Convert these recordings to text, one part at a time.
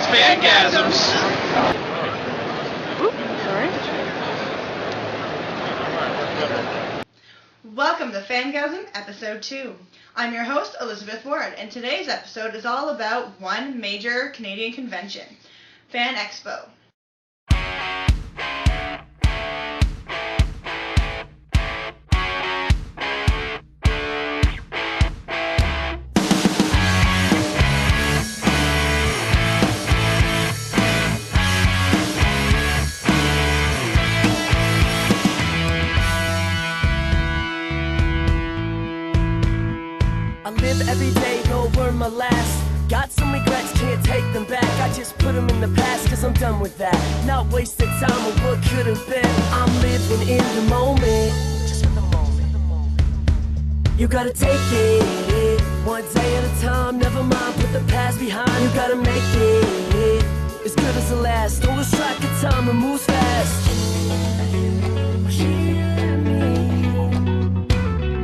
FanGasms. Oops, sorry. Welcome to FanGasm Episode 2. I'm your host, Elizabeth Ward, and today's episode is all about one major Canadian convention, Fanexpo. Every day over my last. Got some regrets, can't take them back. I just put them in the past, cause I'm done with that. Not wasting time on what could have been. I'm living in the moment. Just for the moment. You gotta take it one day at a time. Never mind, put the past behind. You gotta make it as good as the last. Don't lose track of time and move fast.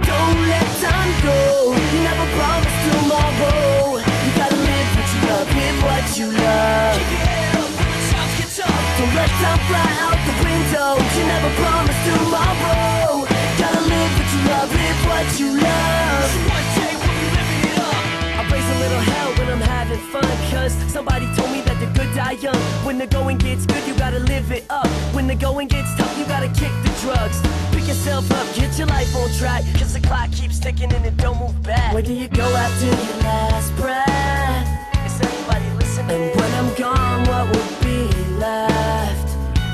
Don't let time go. Never promise tomorrow. You gotta live what you love, live what you love. Keep your head up when the times get tough. Don't let time fly out the window. You never promise tomorrow. Gotta live what you love, live what you love. So one day we'll be living it up. I raise a little hell when I'm having fun, cause somebody told me that the good die young. When the going gets good, you gotta live it up. When the going gets tough, you gotta kick the drugs. Pick yourself up, get your life on track, cause the clock keeps ticking and it don't move back. Where do you go after your last breath? Is anybody listening? And when I'm gone, what would be left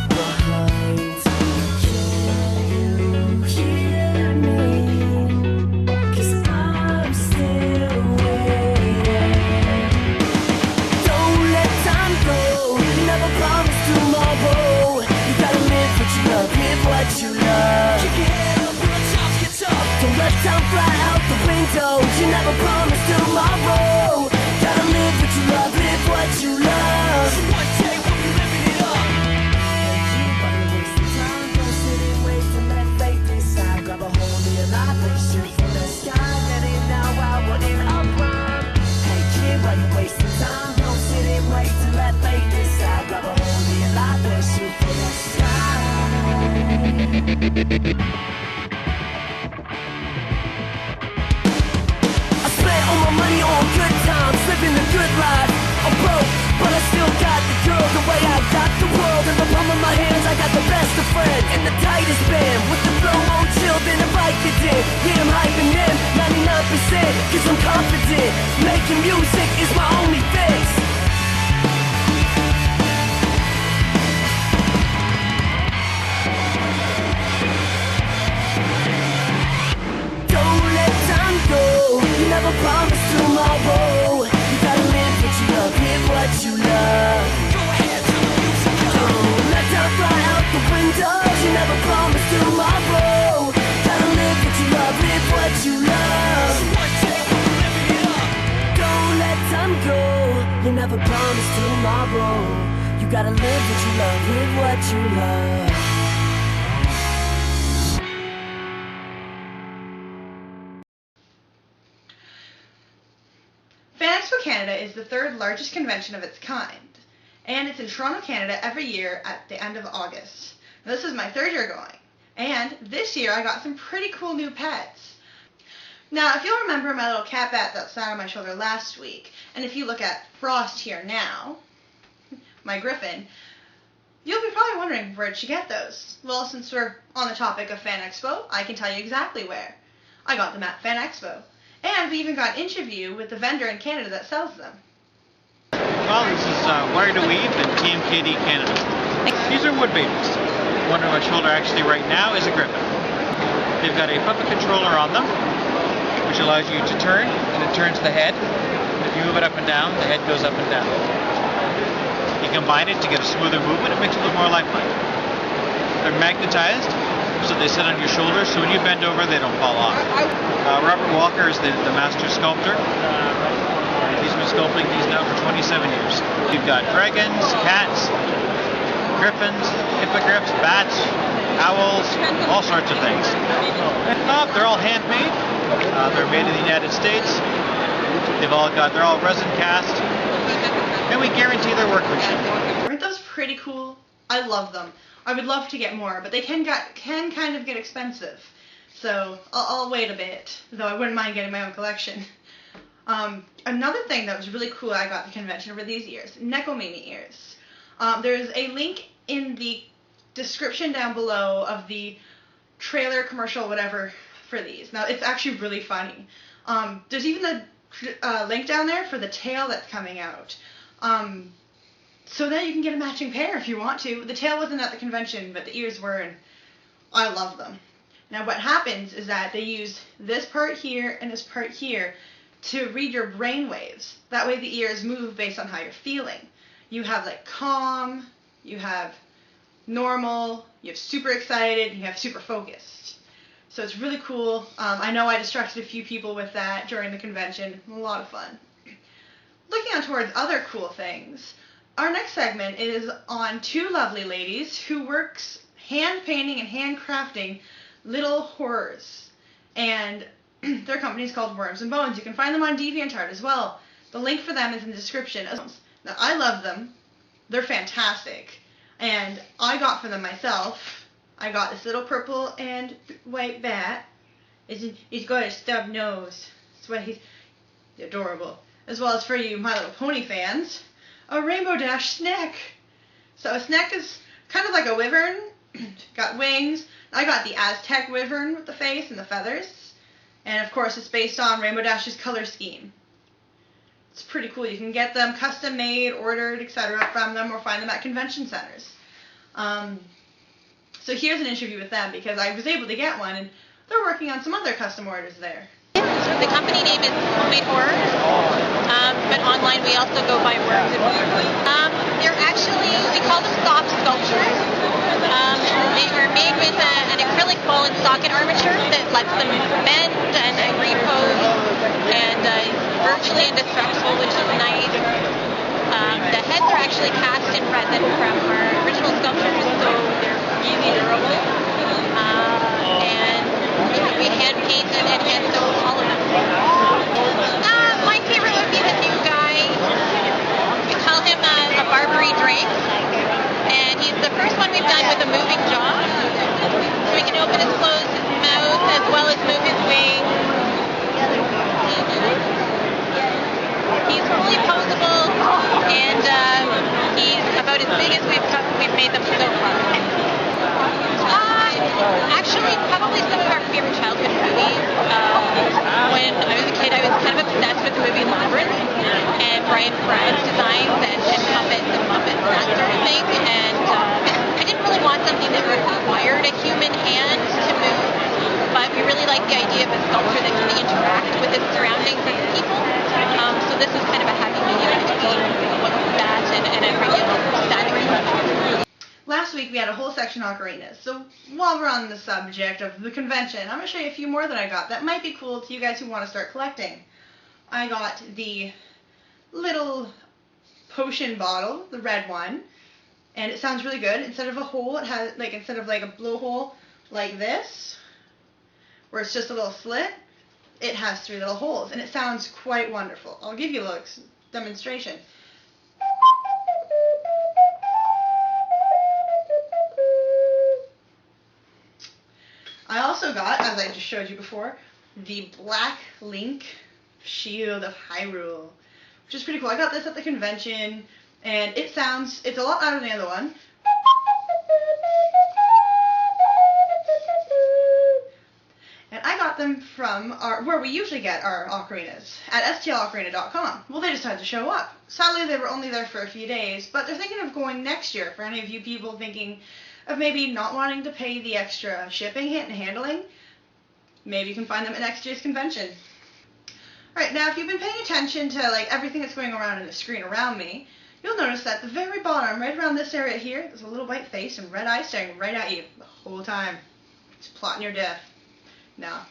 behind? Can you hear me? Cause I'm still waiting. Don't let time go. You never promise tomorrow. You gotta live what you love, live what you love. Keep your head up when the times get tough. Don't let time fly out the window. You never promise tomorrow. Gotta live what you love, live what you love. So one day we'll be living it up. Hey, you better waste the time. Don't sit and wait to let fate decide. Grab a hold of your life and shoot for the sky. Get it now while we're in a rhyme. Hey kid, why you wasting time? Don't sit and wait to let fate decide. Grab a hold of your life and shoot for the sky. I spent all my money on good times, living a good life. I'm broke, but I still got the girl. The way I got the world in the palm of my hands, I got the best of friends and the tightest band. With the flow more chill than a bike it did. Yeah, I'm hyping them 99%, cause I'm confident. Making music is my only fix. Don't let time go. You never promise tomorrow. You gotta live what you love, live what you love. Go ahead, don't let time fly out the window. You never promise tomorrow. Gotta live what you love, live what you love. So one day we'll be living it up. Don't let time go. You never promise tomorrow. You gotta live what you love, live what you love. Fanexpo Canada is the third largest convention of its kind, and it's in Toronto, Canada every year at the end of August. Now, this is my third year going, and this year I got some pretty cool new pets. Now, if you'll remember my little cat bat that sat on my shoulder last week, and if you look at Frost here now, my griffin, you'll be probably wondering, where'd she get those? Well, since we're on the topic of Fanexpo, I can tell you exactly where. I got them at Fanexpo. And we even got an interview with the vendor in Canada that sells them. Well, this is Wire to Weave and Team KD Canada. These are wood babies. One on my shoulder actually right now is a griffin. They've got a puppet controller on them, which allows you to turn, and it turns the head. If you move it up and down, the head goes up and down. You combine it to get a smoother movement. It makes it look more lifelike. They're magnetized, so they sit on your shoulders, so when you bend over, they don't fall off. Robert Walker is the master sculptor. He's been sculpting these now for 27 years. You've got dragons, cats, griffins, hippogriffs, bats, owls, all sorts of things. They're all handmade. They're made in the United States. They're all resin cast. And we guarantee they're workmanship. Aren't those pretty cool? I love them. I would love to get more, but they can kind of get expensive. So I'll wait a bit, though I wouldn't mind getting my own collection. Another thing that was really cool I got at the convention over these ears, Nekomimi ears. There's a link in the description down below of the trailer, commercial, whatever, for these. Now, it's actually really funny. There's even a link down there for the tail that's coming out. So that you can get a matching pair if you want to. The tail wasn't at the convention, but the ears were, and I love them. Now, what happens is that they use this part here and this part here to read your brain waves. That way the ears move based on how you're feeling. You have like calm, you have normal, you have super excited, you have super focused. So it's really cool. I know I distracted a few people with that during the convention. A lot of fun. Looking on towards other cool things, our next segment is on two lovely ladies who works hand painting and hand crafting little horrors. And their company is called Worms and Bones. You can find them on DeviantArt as well. The link for them is in the description. Now, I love them. They're fantastic. And I got for them myself. I got this little purple and white bat. He's got a stub nose. That's why he's adorable. As well as for you My Little Pony fans, a Rainbow Dash snack. So a snack is kind of like a wyvern. Got wings. I got the Aztec wyvern with the face and the feathers. And of course it's based on Rainbow Dash's color scheme. It's pretty cool. You can get them custom made, ordered, etc. from them or find them at convention centers. So here's an interview with them because I was able to get one and they're working on some other custom orders there. The company name is Homemade Horror, but online we also go by Worms and Bones. They're actually, we call them soft sculptures. They are made with an acrylic ball and socket armature that lets them bend and repose and virtually indestructible, which is nice. The heads are actually cast in resin from our original sculptures, so they're really durable. And yeah, we hand paint and hand sew all of them. My favorite would be the new guy. We call him a Barbary Drake. And he's the first one we've done with a moving jaw. So we can open and close his mouth as well as move his wings. He's fully posable, and he's about as big as we've made them so far. Actually, probably some of our favorite childhood movies. When I was a kid, I was kind of obsessed with the movie Labyrinth and Brian Fred's designs and puppets and muppets and that sort of thing. And I didn't really want something that required a human hand to move, but we really liked the idea of a sculpture that can interact with its surroundings and people. So this was kind of a happy medium between that and a regular static sculpture. Last week we had a whole section on ocarinas, so while we're on the subject of the convention, I'm going to show you a few more that I got that might be cool to you guys who want to start collecting. I got the little potion bottle, the red one, and it sounds really good. Instead of a hole, it has, like, instead of like a blowhole like this, where it's just a little slit, it has 3 little holes, and it sounds quite wonderful. I'll give you a little demonstration. I also got, as I just showed you before, the Black Link Shield of Hyrule, which is pretty cool. I got this at the convention, and it's a lot louder than the other one. And I got them from where we usually get our ocarinas, at stlocarina.com. Well, they decided to show up. Sadly, they were only there for a few days, but they're thinking of going next year. For any of you people thinking of maybe not wanting to pay the extra shipping and handling, maybe you can find them at next year's convention. Alright, now if you've been paying attention to like everything that's going around in the screen around me, you'll notice that at the very bottom, right around this area here, there's a little white face and red eyes staring right at you the whole time. He's plotting your death. Now,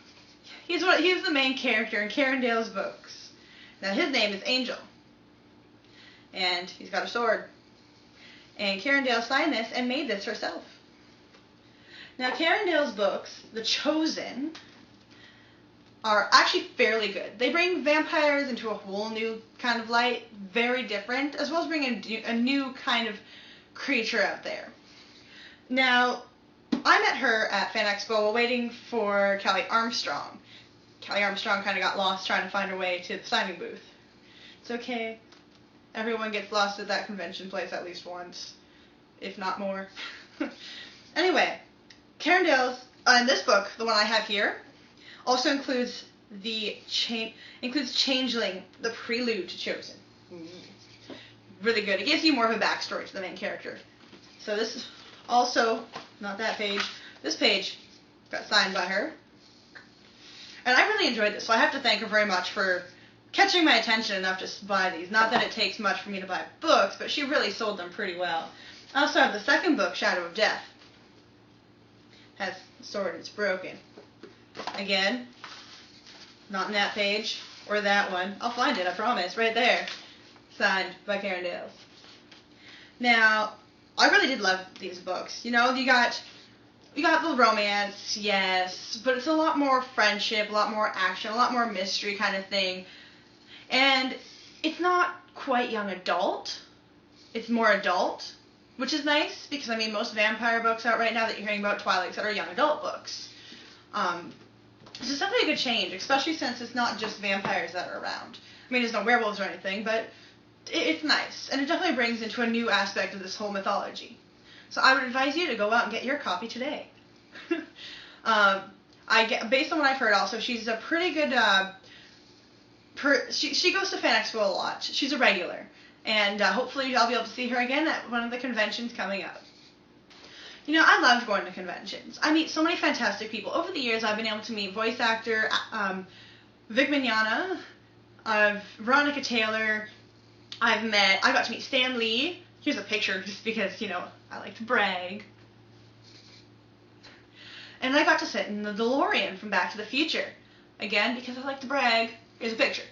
he's the main character in Carindale's books. Now his name is Angel. And he's got a sword. And Carindale signed this and made this herself. Now Carindale's books, The Chosen, are actually fairly good. They bring vampires into a whole new kind of light, very different, as well as bring a new kind of creature out there. Now, I met her at Fanexpo while waiting for Kelly Armstrong. Kelly Armstrong kind of got lost trying to find her way to the signing booth. It's okay. Everyone gets lost at that convention place at least once, if not more. Anyway, Karen Dale's, in this book, the one I have here, also includes Changeling, the prelude to Chosen. Really good. It gives you more of a backstory to the main character. So this is also, not that page, this page got signed by her. And I really enjoyed this, so I have to thank her very much for catching my attention enough to buy these. Not that it takes much for me to buy books, but she really sold them pretty well. I also have the second book, Shadow of Death. Has a sword, it's broken. Again, not in that page, or that one. I'll find it, I promise, right there. Signed by Karen Dales. Now, I really did love these books. You know, you got the romance, yes, but it's a lot more friendship, a lot more action, a lot more mystery kind of thing. And it's not quite young adult. It's more adult, which is nice because, I mean, most vampire books out right now that you're hearing about Twilight's that are young adult books. So it's definitely a good change, especially since it's not just vampires that are around. I mean, there's no werewolves or anything, but it's nice. And it definitely brings into a new aspect of this whole mythology. So I would advise you to go out and get your copy today. Based on what I've heard also, she's a pretty good, she goes to Fanexpo a lot. She's a regular. And hopefully I'll be able to see her again at one of the conventions coming up. You know, I love going to conventions. I meet so many fantastic people. Over the years, I've been able to meet voice actor Vic Mignogna, Veronica Taylor. I got to meet Stan Lee. Here's a picture just because, you know, I like to brag. And I got to sit in the DeLorean from Back to the Future. Again, because I like to brag. Here's a picture.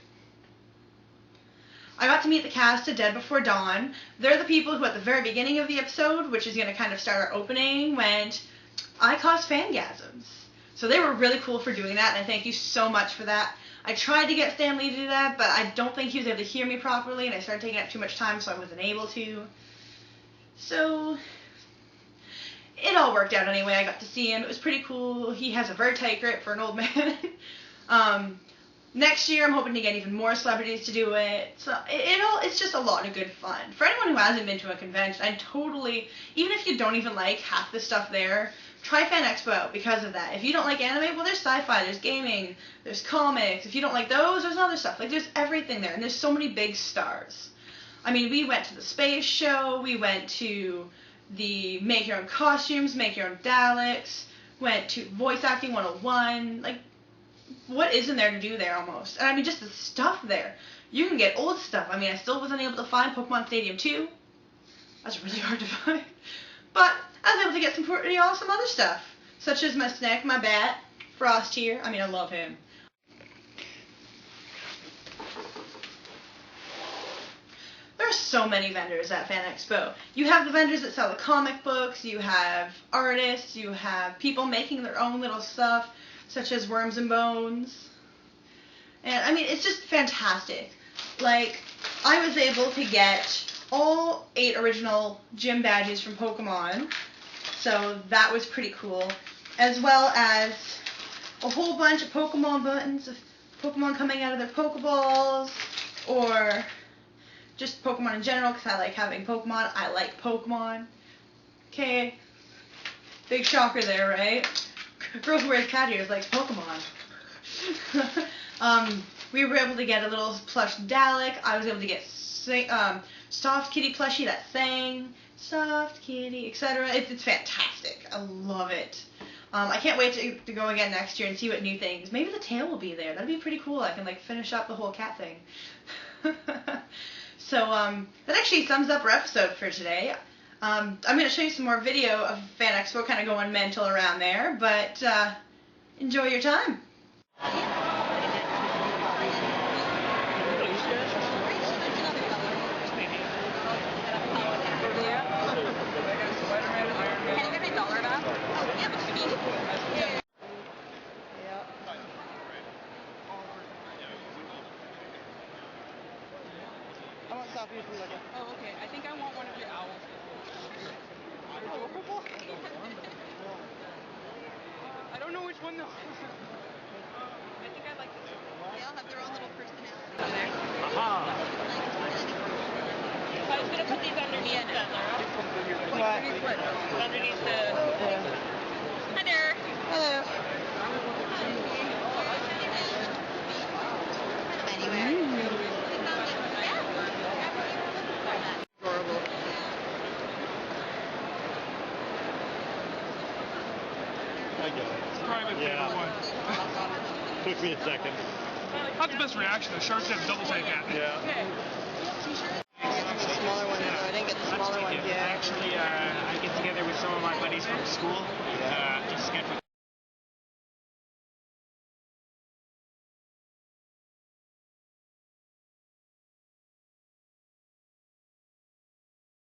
I got to meet the cast of Dead Before Dawn. They're the people who at the very beginning of the episode, which is going to kind of start our opening, went, I caused FanGasms. So they were really cool for doing that, and I thank you so much for that. I tried to get Stan Lee to do that, but I don't think he was able to hear me properly, and I started taking up too much time, so I wasn't able to. So it all worked out anyway. I got to see him. It was pretty cool. He has a very tight grip for an old man. Next year, I'm hoping to get even more celebrities to do it. So it's just a lot of good fun. For anyone who hasn't been to a convention, even if you don't even like half the stuff there, try Fanexpo out because of that. If you don't like anime, well, there's sci-fi, there's gaming, there's comics. If you don't like those, there's other stuff. Like, there's everything there, and there's so many big stars. I mean, we went to the space show, we went to the make your own costumes, make your own Daleks, went to Voice Acting 101, like, what isn't there to do there almost? And I mean, just the stuff there. You can get old stuff. I mean, I still wasn't able to find Pokemon Stadium 2. That's really hard to find. But I was able to get some pretty awesome other stuff, such as my Snack, my Bat, Frost here. I mean, I love him. There are so many vendors at Fanexpo. You have the vendors that sell the comic books, you have artists, you have people making their own little stuff, such as Worms and Bones. And, I mean, it's just fantastic. Like, I was able to get all 8 original gym badges from Pokemon, so that was pretty cool, as well as a whole bunch of Pokemon buttons of Pokemon coming out of their Pokeballs, or just Pokemon in general, because I like having Pokemon. I like Pokemon. Okay, big shocker there, right? Girl who wears cat ears likes Pokemon. We were able to get a little plush Dalek. I was able to get Soft Kitty plushie that sang, Soft Kitty, etc. It's fantastic. I love it. I can't wait to go again next year and see what new things. Maybe the tail will be there. That'd be pretty cool. I can like finish up the whole cat thing. So that actually sums up our episode for today. I'm going to show you some more video of Fanexpo kind of going mental around there, but enjoy your time. Oh, okay. I think I want one of your owls. I don't know which one though. I think I like this one. They all have their own little personality. Aha! I was gonna put these underneath that, Laura. What? Underneath the. Hi there. Hello. Anywhere. Adorable. I get it. It's probably my favorite one. Took me a second. Not the best reaction. The sharks have double take at me. Yeah. Okay. Smaller ones, though. I didn't get the smaller ones yet. Actually, I get together with some of my buddies from school to schedule